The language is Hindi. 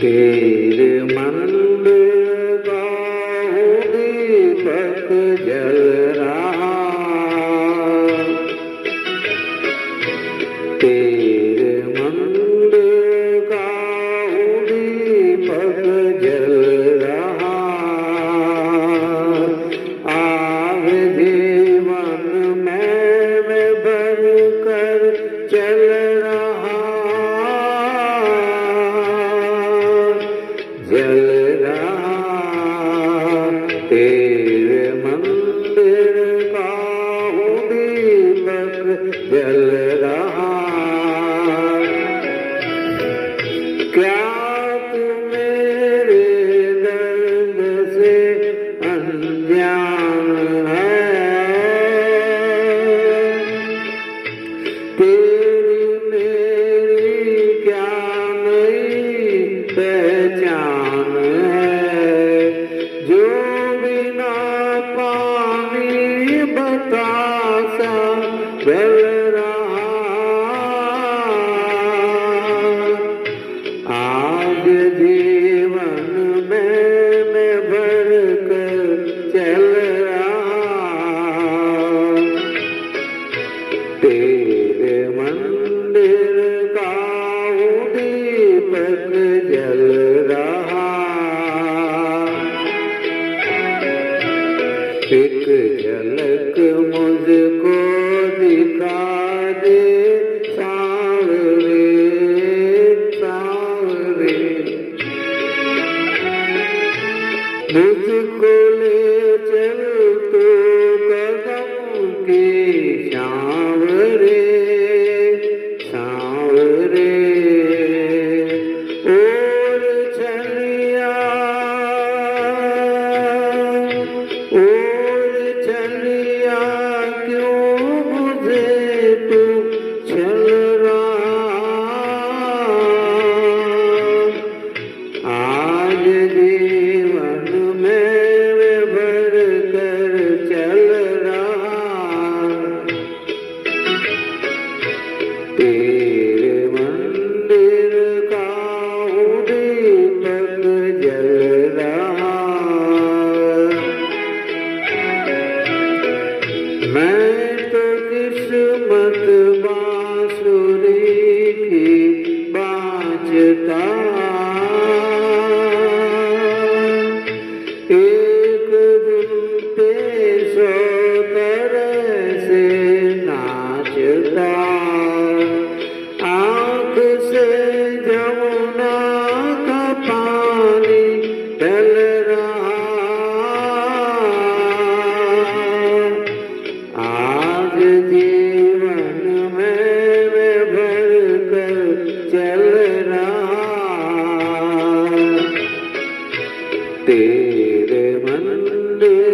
तेरे मंदिर का दीपक जल रहा, तेरे मंदिर का दीपक जल रहा। आग जीवन में भर कर चल रहा, जल रहा। तेरे मंदिर का दीपक जल रहा। क्या तू मेरे दर्द से अनजान है? तेरी मेरी क्या नई पहचान है, जो बिना पानी बतासा बह रहा। आज जीवन में मैं भर कर चल रहा, तेरे मंदिर का दीपक जल रहा। एक झलक मुझको दिखा दे सांवरे, सांवरे। मुझको ले चल तू कदम की सांवरे, सांवरे। और चलिया, और चलिया क्यों मुझे तू चल रहा। आज जीवन में भर कर चल रहा, तेरे मंदिर का दीपक जल रहा। मैं तो किस्मत बांसुरी की बाजता, एक दिन पे सौ तरह से नाचता। आँख से जमुना का पानी ढल रहा, आज जीवन में भर कर चल रहा, तेरे मंदिर